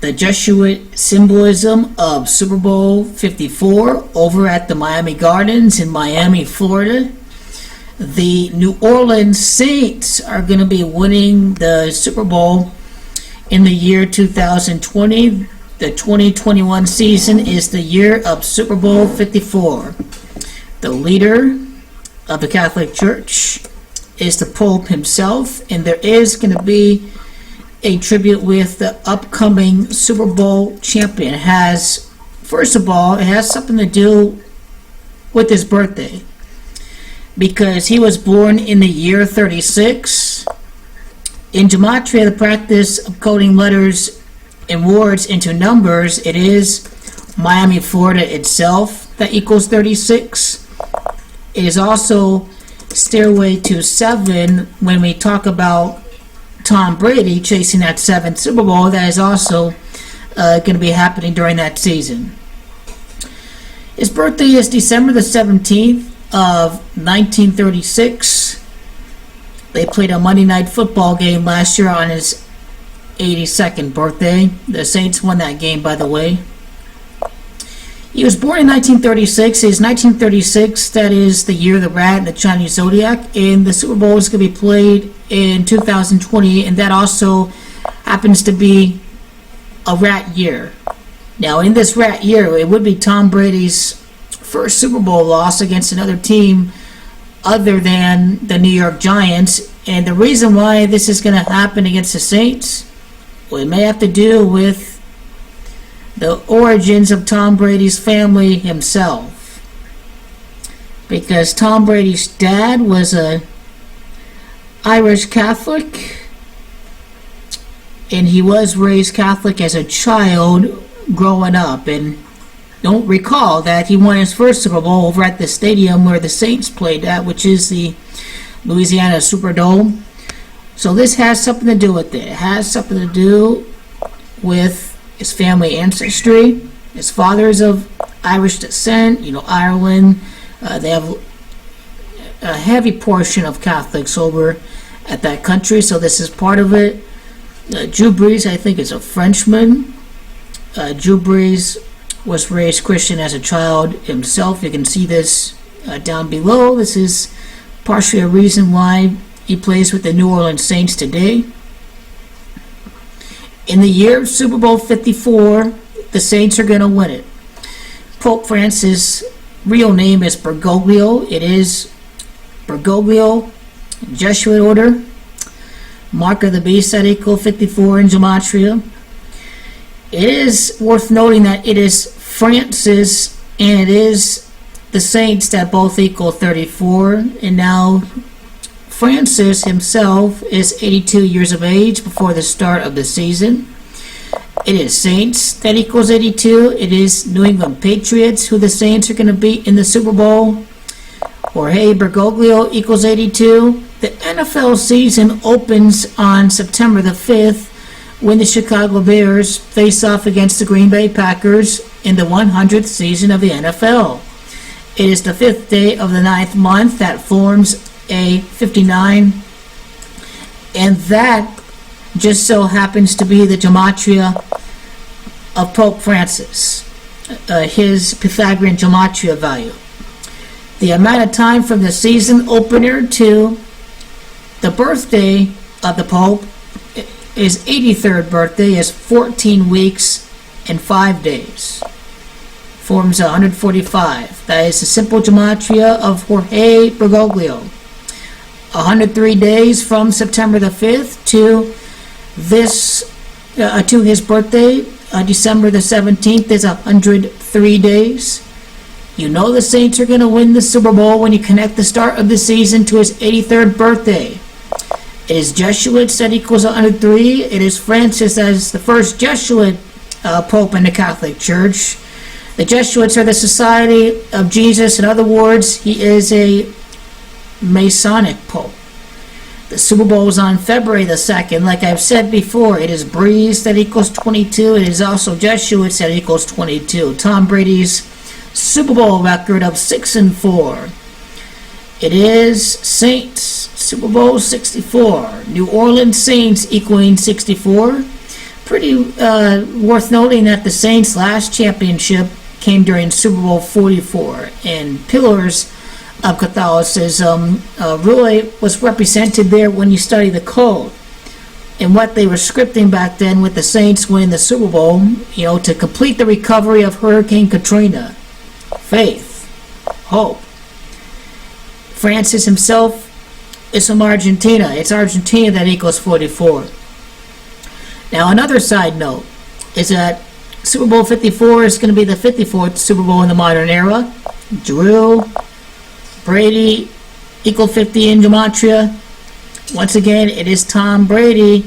the Jesuit Symbolism of Super Bowl 54 over at the Miami Gardens in Miami, Florida. The New Orleans Saints are going to be winning the Super Bowl in the year 2020. The 2021 season is the year of Super Bowl 54. The leader of the Catholic Church is the Pope himself, and there is going to be a tribute with the upcoming Super Bowl champion. First of all, it has something to do with his birthday, because he was born in the year 36. In gematria, the practice of coding letters and words into numbers, it is Miami, Florida itself that equals 36. It is also Stairway to 7 when we talk about Tom Brady chasing that 7th Super Bowl. That is also going to be happening during that season. His birthday is December the 17th of 1936. They played a Monday Night Football game last year on his 82nd birthday. The Saints won that game, by the way. He was born in 1936. It is 1936, that is the year of the rat and the Chinese zodiac, and the Super Bowl is going to be played in 2020, and that also happens to be a rat year. Now, in this rat year, it would be Tom Brady's first Super Bowl loss against another team other than the New York Giants, and the reason why this is going to happen against the Saints, well, it may have to do with the origins of Tom Brady's family himself, because Tom Brady's dad was a Irish Catholic, and he was raised Catholic as a child growing up. And don't recall that he won his first Super Bowl over at the stadium where the Saints played at, which is the Louisiana Superdome. So this has something to do with it. It has something to do with his family ancestry. His father is of Irish descent, Ireland. They have a heavy portion of Catholics over at that country, so this is part of it. Drew Brees, I think, is a Frenchman. Drew Brees was raised Christian as a child himself. You can see this down below. This is partially a reason why he plays with the New Orleans Saints today. In the year of Super Bowl 54, the Saints are going to win it. Pope Francis' real name is Bergoglio. It is Bergoglio, Jesuit order. Mark of the beast that equal 54 in gematria. It is worth noting that it is Francis and it is the Saints that both equal 34. And now Francis himself is 82 years of age before the start of the season. It is Saints that equals 82. It is New England Patriots who the Saints are going to beat in the Super Bowl. Jorge Bergoglio equals 82. The NFL season opens on September the 5th when the Chicago Bears face off against the Green Bay Packers in the 100th season of the NFL. It is the 5th day of the 9th month that forms a 59, and that just so happens to be the gematria of Pope Francis, his Pythagorean gematria value. The amount of time from the season opener to the birthday of the Pope, his 83rd birthday, is 14 weeks and 5 days. Forms 145. That is the simple gematria of Jorge Bergoglio. 103 days from September the 5th to his birthday, December the 17th, is 103 days. You know the Saints are going to win the Super Bowl when you connect the start of the season to his 83rd birthday. It is Jesuits that equals 103. It is Francis as the first Jesuit Pope in the Catholic Church. The Jesuits are the Society of Jesus. In other words, he is a Masonic Pope. The Super Bowl is on February the 2nd. Like I've said before, it is Brees that equals 22. It is also Jesuits that equals 22. Tom Brady's Super Bowl record of 6-4. It is Saints Super Bowl 64. New Orleans Saints equaling 64. Pretty worth noting that the Saints' last championship came during Super Bowl 44, and pillars of Catholicism really was represented there when you study the code and what they were scripting back then with the Saints winning the Super Bowl, to complete the recovery of Hurricane Katrina. Faith, hope. Francis himself is from Argentina. It's Argentina that equals 44. Now, another side note is that Super Bowl 54 is going to be the 54th Super Bowl in the modern era. Drew, Brady, equal 50 in gematria. Once again, it is Tom Brady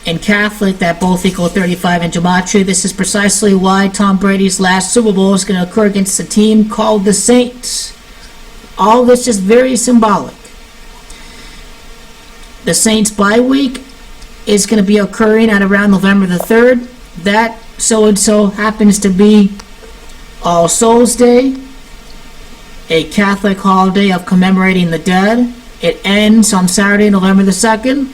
and Catholic that both equal 35 in gematria. This is precisely why Tom Brady's last Super Bowl is going to occur against a team called the Saints. All this is very symbolic. The Saints bye week is going to be occurring at around November the 3rd. That so-and-so happens to be All Souls Day, a Catholic holiday of commemorating the dead. It ends on Saturday, November the 2nd.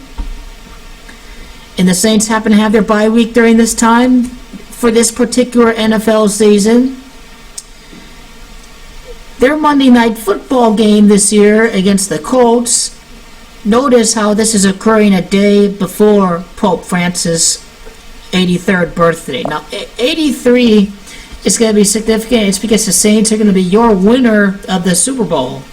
And the Saints happen to have their bye week during this time for this particular NFL season. Their Monday Night Football game this year against the Colts, notice how this is occurring a day before Pope Francis' 83rd birthday. Now, 83 is going to be significant. It's because the Saints are going to be your winner of the Super Bowl.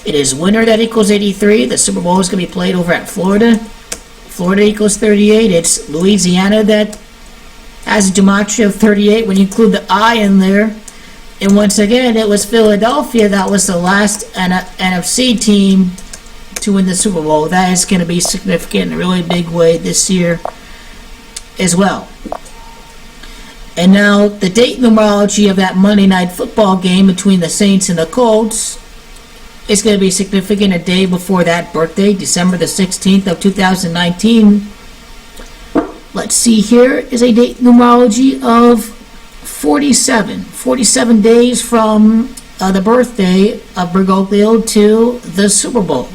It is winner that equals 83. The Super Bowl is going to be played over at Florida. Florida equals 38. It's Louisiana that has a gematria of 38 when you include the I in there. And once again, it was Philadelphia that was the last NFC team to win the Super Bowl. That is going to be significant in a really big way this year as well. And now the date numerology of that Monday Night Football game between the Saints and the Colts is going to be significant a day before that birthday, December the 16th of 2019. Let's see, here is a date numerology of 47 days from the birthday of Bergoglio to the Super Bowl.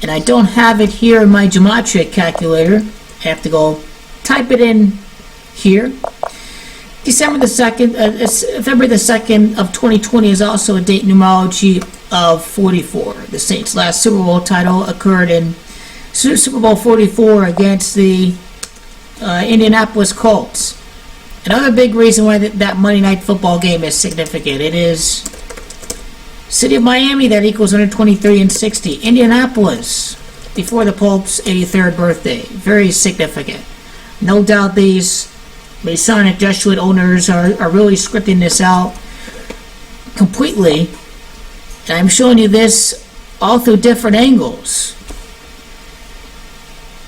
And I don't have it here in my gematria calculator. I have to go type it in here. December the 2nd, February the 2nd of 2020 is also a date numerology of 44. The Saints' last Super Bowl title occurred in Super Bowl 44 against the Indianapolis Colts. Another big reason why that Monday Night Football game is significant. It is City of Miami that equals 123 and 60. Indianapolis before the Pope's 83rd birthday. Very significant. No doubt these Masonic Jesuit owners are really scripting this out completely. And I'm showing you this all through different angles.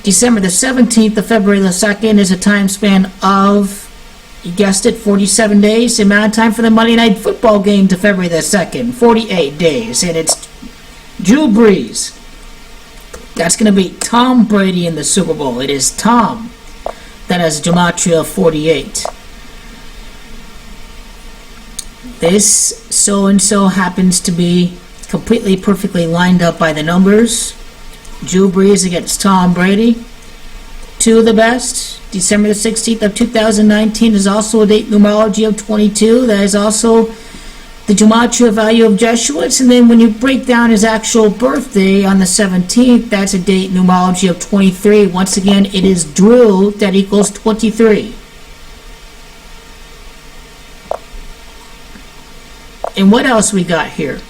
December the 17th to February the 2nd is a time span of, you guessed it, 47 days. The amount of time for the Monday Night Football game to February the 2nd, 48 days. And it's Drew Brees. That's going to be Tom Brady in the Super Bowl. It is Tom that has gematria of 48. This so-and-so happens to be completely perfectly lined up by the numbers. Drew Brees against Tom Brady. Two of the best. December the 16th of 2019 is also a date numerology of 22. That is also the gematria value of Jesuits. And then when you break down his actual birthday on the 17th, that's a date numerology of 23. Once again, it is Drew that equals 23. And what else we got here?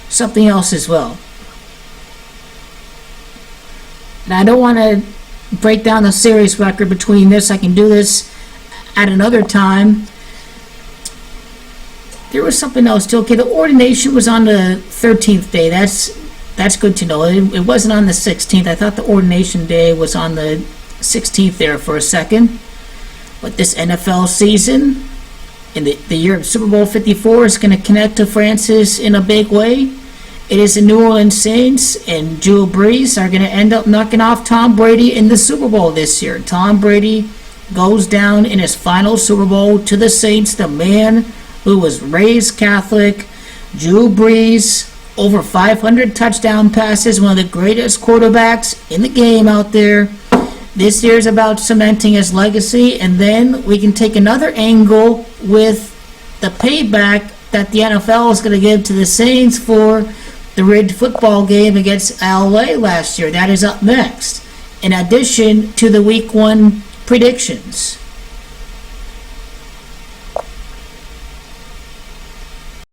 Something else as well. Now, I don't want to break down the series record between this. I can do this at another time. There was something else too. Okay, the ordination was on the 13th day. That's good to know. It wasn't on the 16th. I thought the ordination day was on the 16th there for a second. But this NFL season, in the year of Super Bowl 54, is going to connect to Francis in a big way. It is the New Orleans Saints and Drew Brees are going to end up knocking off Tom Brady in the Super Bowl this year. Tom Brady goes down in his final Super Bowl to the Saints, the man who was raised Catholic. Drew Brees over 500 touchdown passes, one of the greatest quarterbacks in the game out there. This year's about cementing his legacy, and then we can take another angle with the payback that the NFL is going to give to the Saints for the rigged football game against LA last year. That is up next, in addition to the Week 1 predictions.